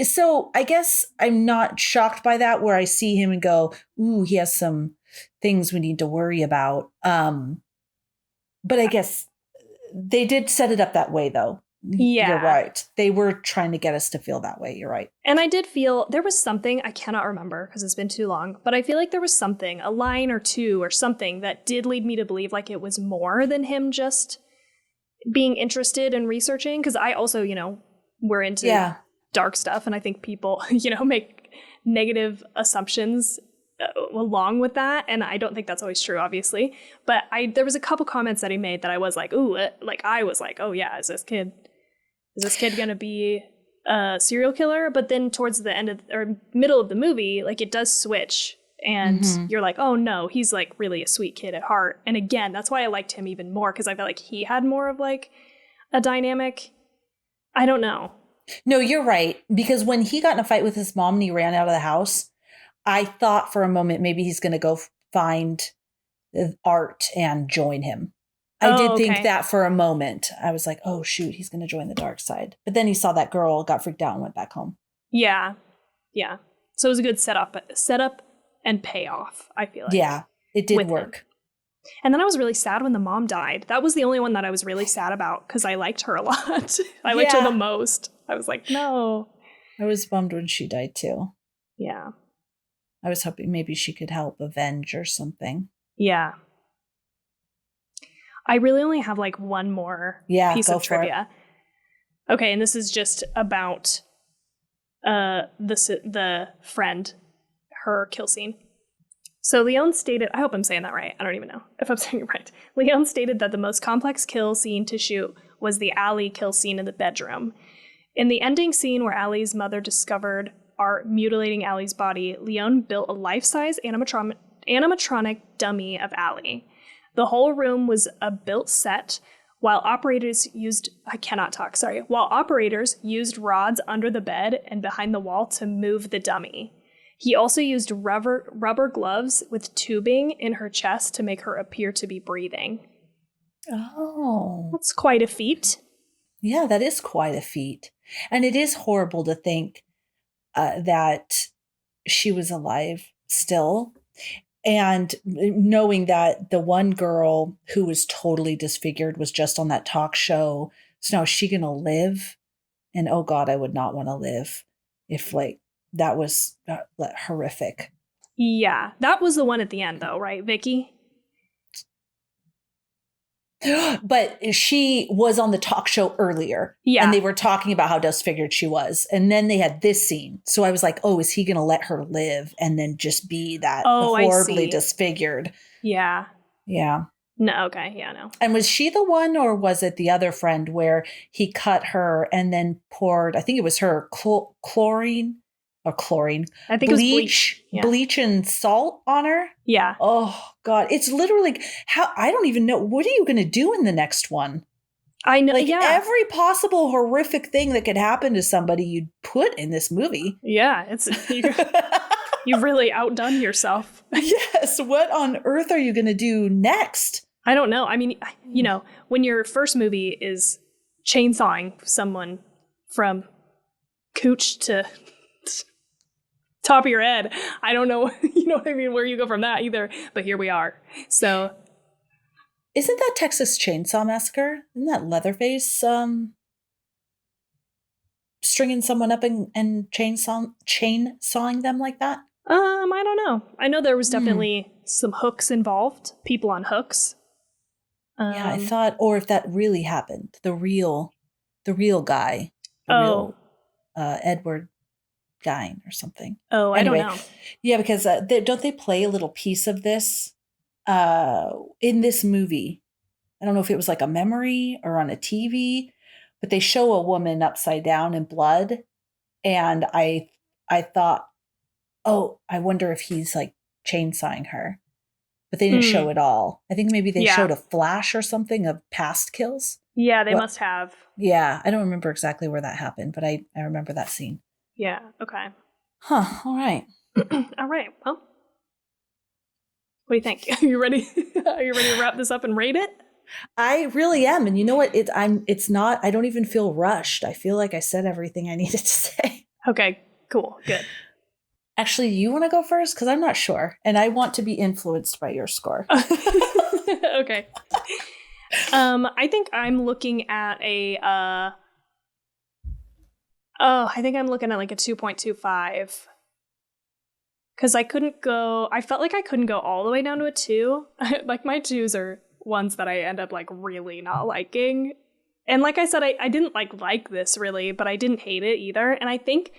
S2: So I guess I'm not shocked by that, where I see him and go, ooh, he has some things we need to worry about. But I guess they did set it up that way, though.
S1: Yeah.
S2: You're right. They were trying to get us to feel that way. You're right.
S1: And I did feel there was something, I cannot remember because it's been too long, but I feel like there was something, a line or two or something that did lead me to believe like it was more than him just being interested in researching. Because I also, we're into dark stuff. And I think people, make negative assumptions along with that. And I don't think that's always true, obviously. But there was a couple comments that he made that I was like, ooh, I was like, oh yeah, is this kid going to be a serial killer? But then towards the end or middle of the movie, like it does switch. And you're like, oh no, he's like really a sweet kid at heart. And again, that's why I liked him even more, because I felt like he had more of like a dynamic. I don't know.
S2: No, you're right. Because when he got in a fight with his mom and he ran out of the house, I thought for a moment maybe he's going to go find Art and join him. I did think that for a moment. I was like, oh, shoot, he's going to join the dark side. But then he saw that girl, got freaked out and went back home.
S1: Yeah. Yeah. So it was a good setup and payoff, I feel like.
S2: Yeah, it did work.
S1: Him. And then I was really sad when the mom died. That was the only one that I was really sad about because I liked her a lot. I liked her the most. I was like, no.
S2: I was bummed when she died too.
S1: Yeah.
S2: I was hoping maybe she could help avenge or something.
S1: Yeah. I really only have like one more piece of trivia. Okay, and this is just about the friend, her kill scene. So Leone stated, I hope I'm saying that right. I don't even know if I'm saying it right. Leone stated that the most complex kill scene to shoot was the Allie kill scene in the bedroom. In the ending scene where Allie's mother discovered Art mutilating Allie's body, Leone built a life-size animatronic dummy of Allie. The whole room was a built set while operators used rods under the bed and behind the wall to move the dummy. He also used rubber gloves with tubing in her chest to make her appear to be breathing.
S2: Oh.
S1: That's quite a feat.
S2: Yeah, that is quite a feat. And it is horrible to think that she was alive still. And knowing that the one girl who was totally disfigured was just on that talk show. So now is she going to live? And oh God, I would not want to live if that was horrific.
S1: Yeah, that was the one at the end though, right, Vicky?
S2: But she was on the talk show earlier. Yeah. And they were talking about how disfigured she was. And then they had this scene. So I was like, oh, is he going to let her live and then just be that horribly disfigured?
S1: Yeah.
S2: Yeah.
S1: No, okay. Yeah, no.
S2: And was she the one or was it the other friend where he cut her and then poured, I think it was her, chlorine. I think
S1: it was bleach.
S2: Yeah. Bleach and salt on her.
S1: Yeah.
S2: Oh God. It's literally I don't even know. What are you going to do in the next one?
S1: I know.
S2: Every possible horrific thing that could happen to somebody you'd put in this movie.
S1: Yeah. You've really outdone yourself.
S2: Yes. What on earth are you going to do next?
S1: I don't know. I mean, when your first movie is chainsawing someone from cooch to top of your head, I don't know, you know what I mean, where you go from that either, but here we are. So
S2: isn't that Texas Chainsaw Massacre? Isn't that Leatherface stringing someone up and chainsawing them like that?
S1: I don't know. I know there was definitely some hooks involved, people on hooks.
S2: Yeah, I thought, or if that really happened, the real guy, Edward Gein or something.
S1: Oh, anyway, I don't know.
S2: Yeah, because don't they play a little piece of this in this movie? I don't know if it was like a memory or on a TV, but they show a woman upside down in blood, and I thought oh, I wonder if he's like chainsawing her. But they didn't show it all. I think maybe they showed a flash or something of past kills.
S1: Yeah, they must have.
S2: Yeah, I don't remember exactly where that happened, but I remember that scene.
S1: Yeah, okay.
S2: Huh, all right.
S1: All right, well. What do you think? Are you ready? Are you ready to wrap this up and rate it?
S2: I really am. And you know what? I don't even feel rushed. I feel like I said everything I needed to say.
S1: Okay, cool, good.
S2: Actually, you want to go first? Because I'm not sure. And I want to be influenced by your score.
S1: Okay. I think I'm looking at I think I'm looking at like a 2.25. Because I felt like I couldn't go all the way down to a 2. Like my 2s are ones that I end up like really not liking. And like I said, I didn't like this really, but I didn't hate it either. And I think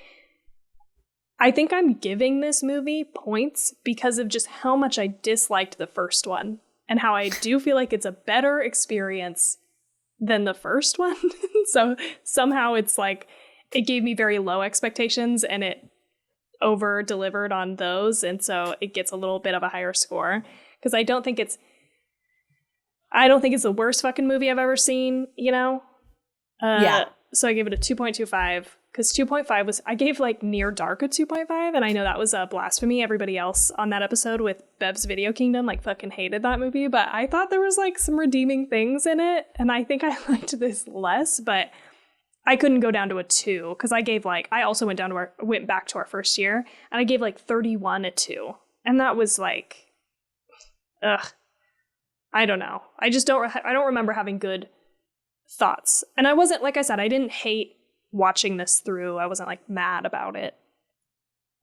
S1: I'm giving this movie points because of just how much I disliked the first one and how I do feel like it's a better experience than the first one. So somehow it's like it gave me very low expectations and it over delivered on those. And so it gets a little bit of a higher score because I don't think it's the worst fucking movie I've ever seen, you know?
S2: Yeah.
S1: So I gave it a 2.25. Because 2.5 was, I gave like Near Dark a 2.5, and I know that was a blasphemy. Everybody else on that episode with Bev's Video Kingdom like fucking hated that movie, but I thought there was like some redeeming things in it, and I think I liked this less, but I couldn't go down to a 2, because I also went back to our first year, and I gave like 31 a 2, and that was like, I don't know. I don't remember having good thoughts, and I wasn't, like I said, I didn't hate watching this through. I wasn't like mad about it.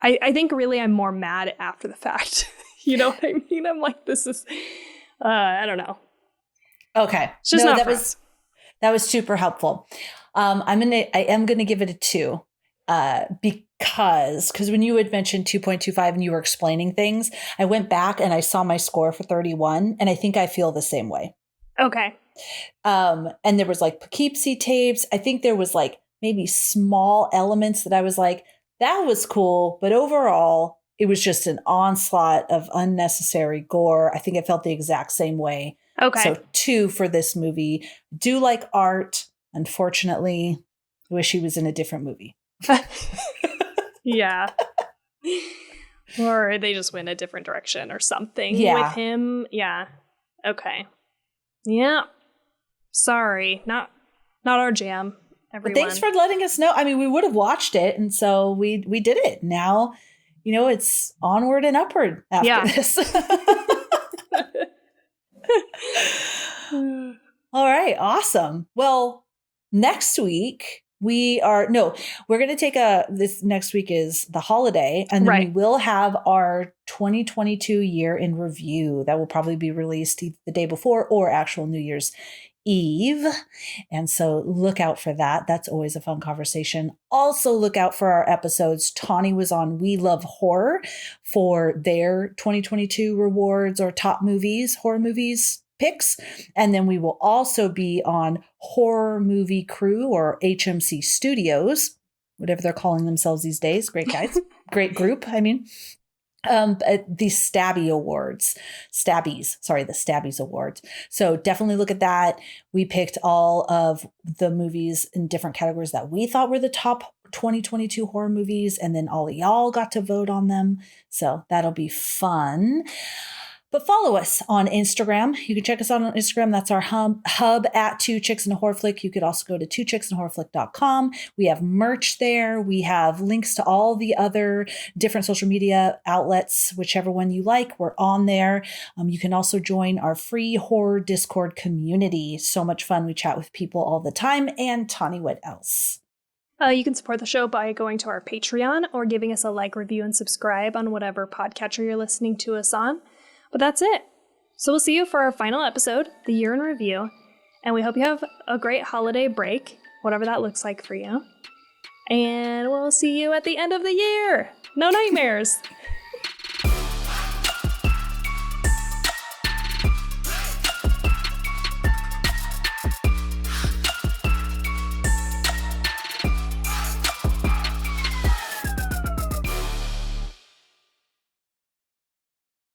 S1: I think really I'm more mad after the fact. You know what I mean? I'm like, this is I don't know.
S2: Okay.
S1: It's just
S2: that was super helpful. I am gonna give it a 2. Because when you had mentioned 2.25 and you were explaining things, I went back and I saw my score for 31, and I think I feel the same way.
S1: Okay.
S2: And there was like Poughkeepsie tapes. I think there was like maybe small elements that I was like, that was cool. But overall, it was just an onslaught of unnecessary gore. I think it felt the exact same way.
S1: Okay.
S2: So 2 for this movie. Do like art. Unfortunately, I wish he was in a different movie.
S1: Yeah. Or they just went a different direction or something with him. Yeah. Okay. Yeah. Sorry. Not our jam. Everyone.
S2: But thanks for letting us know. I mean, we would have watched it, and so we did it. Now, you know, it's onward and upward after this. All right, awesome. Well, next week we're going to take this next week is the holiday, and then we will have our 2022 year in review. That will probably be released either the day before or actual New Year's Eve. And so look out for that. That's always a fun conversation. Also look out for our episodes. Tawny was on We Love Horror for their 2022 rewards or top movies, horror movies picks. And then we will also be on Horror Movie Crew or HMC Studios, whatever they're calling themselves these days. Great guys. Great group. I mean, the Stabbies Awards. So definitely look at that. We picked all of the movies in different categories that we thought were the top 2022 horror movies, and then all of y'all got to vote on them. So that'll be fun. But follow us on Instagram. You can check us out on Instagram. That's our hub at 2 Chicks and a Horror Flick. You could also go to 2chicksandahorrorflick.com. We have merch there. We have links to all the other different social media outlets, whichever one you like. We're on there. You can also join our free horror Discord community. So much fun. We chat with people all the time. And Tawny, what else?
S1: You can support the show by going to our Patreon or giving us a like, review, and subscribe on whatever podcatcher you're listening to us on. But that's it. So we'll see you for our final episode, the year in review. And we hope you have a great holiday break, whatever that looks like for you. And we'll see you at the end of the year. No nightmares.